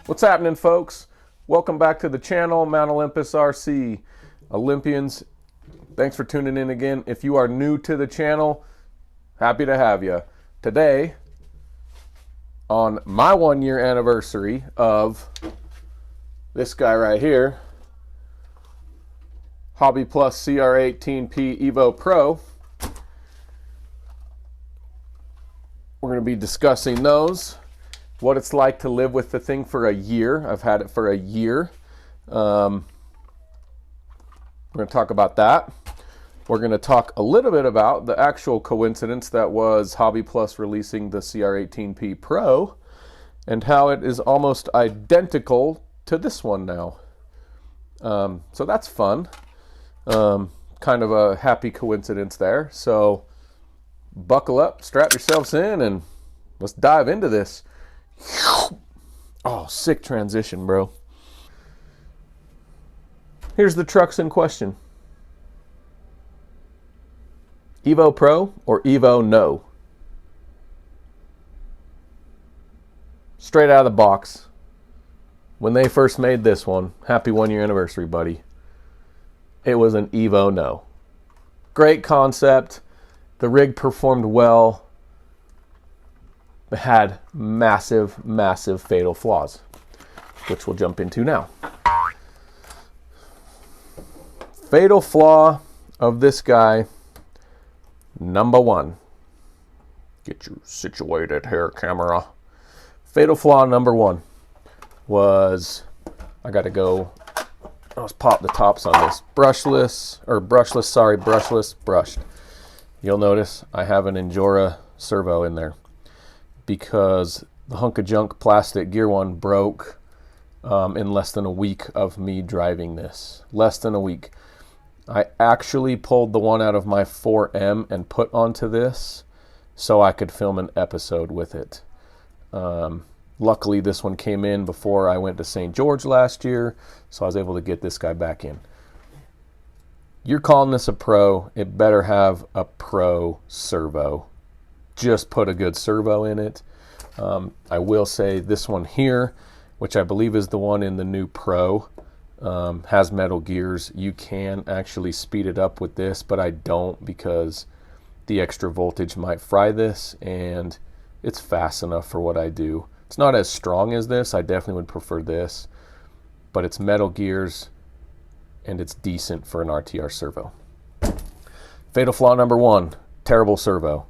What's happening, folks? Welcome back to the channel, Mount Olympus RC. Olympians, thanks for tuning in again. If you are new to the channel, happy to have you. Today, on my 1 year anniversary of this guy right here, Hobby Plus CR18p Evo Pro, we're going to be discussing those. What it's like to live with the thing for a year. I've had it for a year. We're going to talk about that. We're going to talk a little bit about the actual coincidence that was Hobby Plus releasing the CR18p Pro and how it is almost identical to this one now. So that's fun. Kind of a happy coincidence there. So buckle up, strap yourselves in, and let's dive into this. Oh, sick transition, bro. Here's the trucks in question. Evo Pro or Evo No? Straight out of the box. When they first made this one, happy 1 year anniversary, buddy. It was an Evo No. Great concept. The rig performed well. It had massive fatal flaws, which we'll jump into now. Fatal flaw of this guy, number one. Get you situated here, camera. Fatal flaw number one was, let's pop the tops on this. Brushless, brushed. You'll notice I have an Endura servo in there, because the hunk of junk plastic gear one broke in less than a week of me driving this. Less than a week. I actually pulled the one out of my 4M and put onto this so I could film an episode with it. Luckily, this one came in before I went to St. George last year, so I was able to get this guy back in. You're calling this a Pro, it better have a Pro servo. Just put a good servo in it. I will say this one here, which I believe is the one in the new Pro, has metal gears. You can actually speed it up with this, but I don't, because the extra voltage might fry this, and it's fast enough for what I do. It's not as strong as this. I definitely would prefer this, but it's metal gears and it's decent for an RTR servo. Fatal flaw number one, terrible servo.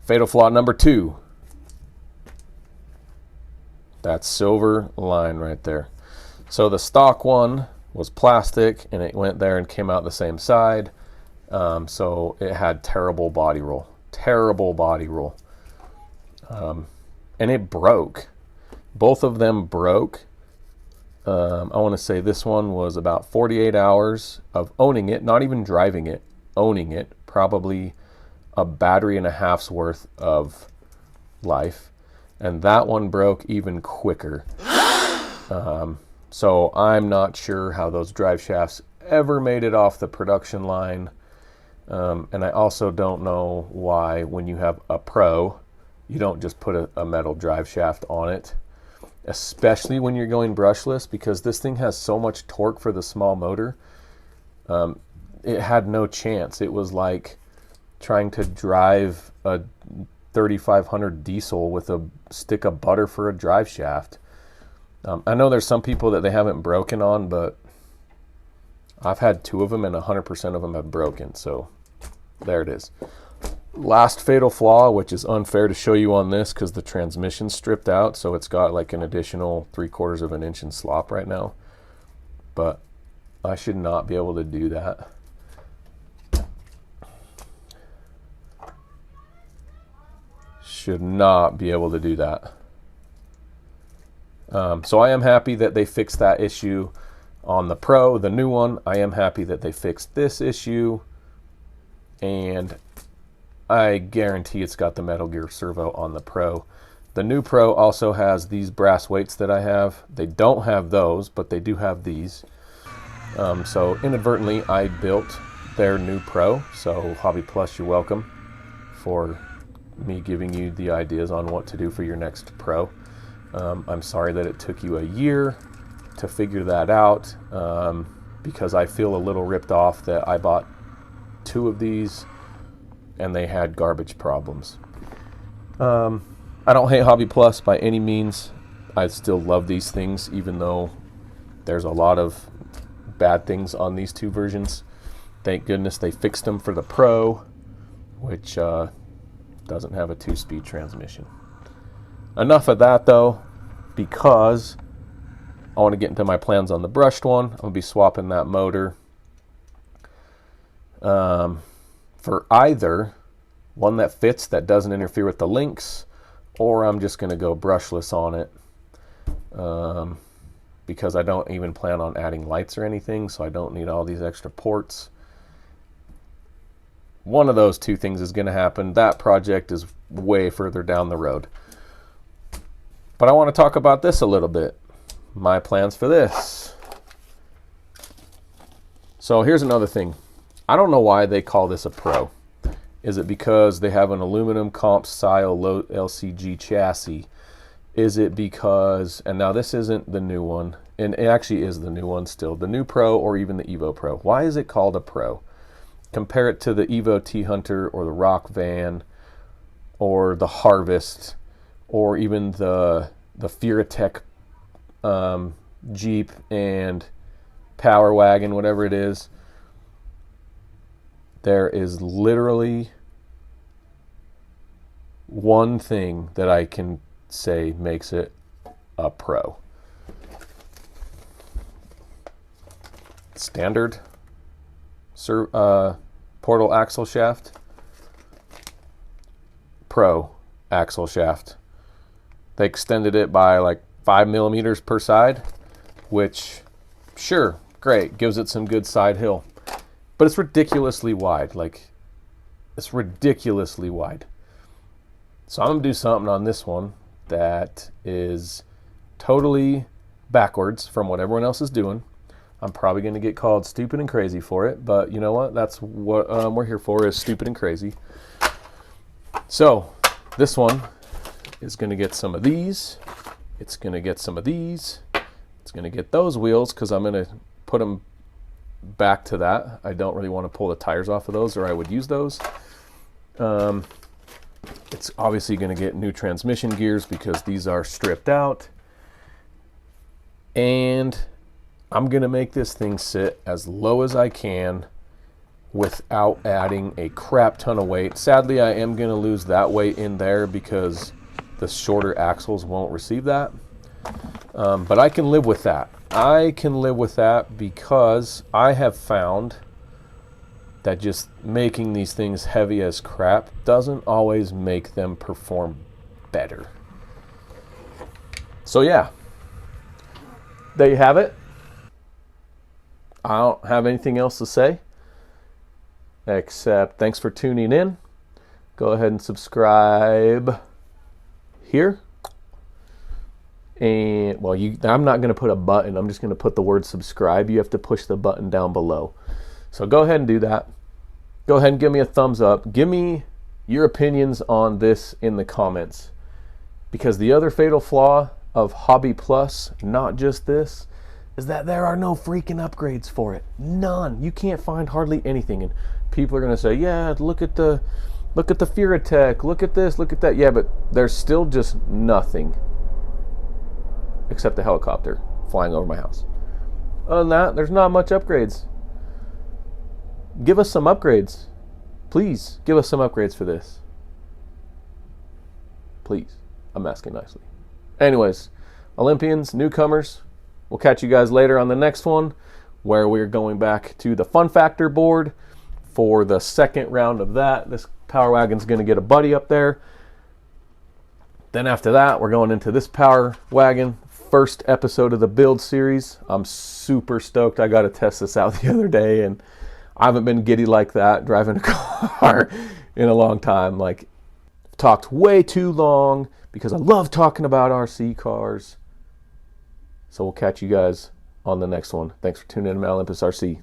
Fatal flaw number two, that silver line right there. So the stock one was plastic and it went there and came out the same side. So it had terrible body roll. And it broke. Both of them broke. I want to say this one was about 48 hours of owning it, not even driving it, owning it, probably a battery and a half's worth of life, and that one broke even quicker. So I'm not sure how those drive shafts ever made it off the production line, and I also don't know why, when you have a Pro, you don't just put a metal drive shaft on it, especially when you're going brushless, because this thing has so much torque for the small motor. It had no chance. It was like trying to drive a 3500 diesel with a stick of butter for a drive shaft. I know there's some people that they haven't broken on, but I've had two of them and 100% of them have broken. So there it is. Last fatal flaw, which is unfair to show you on this because the transmission's stripped out, so it's got like an additional 3/4 of an inch in slop right now. But I should not be able to do that. Should not be able to do that. So I am happy that they fixed that issue on the Pro, the new one. I am happy that they fixed this issue, and I guarantee it's got the Metal Gear servo on the Pro. The new Pro also has these brass weights that I have. They don't have those, but they do have these. So inadvertently, I built their new Pro. So Hobby Plus, you're welcome for me giving you the ideas on what to do for your next Pro. I'm sorry that it took you a year to figure that out, because I feel a little ripped off that I bought 2 of these and they had garbage problems. I don't hate Hobby Plus by any means. I still love these things, even though there's a lot of bad things on these 2 versions. Thank goodness they fixed them for the Pro, which doesn't have a 2-speed transmission. Enough of that though, because I want to get into my plans on the brushed one. I'm going to be swapping that motor for either one that fits, that doesn't interfere with the links, or I'm just going to go brushless on it, because I don't even plan on adding lights or anything, so I don't need all these extra ports. One of those 2 things is going to happen. That project is way further down the road. But I want to talk about this a little bit. My plans for this. So here's another thing. I don't know why they call this a Pro. Is it because they have an aluminum comp style low LCG chassis? Is it because, and now this isn't the new one, and it actually is the new one still, the new Pro or even the Evo Pro. Why is it called a Pro? Compare it to the Evo T-Hunter or the Rock Van or the Harvest or even the Furatech Jeep and Power Wagon, whatever it is. There is literally one thing that I can say makes it a Pro. Standard portal axle shaft, Pro axle shaft. They extended it by like 5 millimeters per side, which, sure, great, gives it some good side hill. But it's ridiculously wide. Like, it's ridiculously wide. So I'm going to do something on this one that is totally backwards from what everyone else is doing. I'm probably going to get called stupid and crazy for it, but you know what? That's what we're here for, is stupid and crazy. So this one is going to get some of these. It's going to get some of these. It's going to get those wheels because I'm going to put them back to that. I don't really want to pull the tires off of those, or I would use those. It's obviously going to get new transmission gears because these are stripped out. And I'm going to make this thing sit as low as I can without adding a crap ton of weight. Sadly, I am going to lose that weight in there because the shorter axles won't receive that. But I can live with that. I can live with that because I have found that just making these things heavy as crap doesn't always make them perform better. So yeah, there you have it. I don't have anything else to say except thanks for tuning in. Go ahead and subscribe here. And well, I'm not going to put a button. I'm just going to put the word subscribe. You have to push the button down below. So go ahead and do that. Go ahead and give me a thumbs up. Give me your opinions on this in the comments. Because the other fatal flaw of Hobby Plus, not just this, is that there are no freaking upgrades for it. None. You can't find hardly anything. And people are going to say, yeah, look at the Furatech, look at this, look at that. Yeah, but there's still just nothing except the helicopter flying over my house. Other than that, there's not much upgrades. Give us some upgrades. Please, give us some upgrades for this. Please. I'm asking nicely. Anyways, Olympians, newcomers, we'll catch you guys later on the next one, where we're going back to the Fun Factor board for the second round of that. This Power Wagon's going to get a buddy up there. Then after that, we're going into this Power Wagon, first episode of the build series. I'm super stoked. I got to test this out the other day, and I haven't been giddy like that driving a car in a long time. Like, I've talked way too long because I love talking about RC cars. So we'll catch you guys on the next one. Thanks for tuning in to Mount Olympus RC.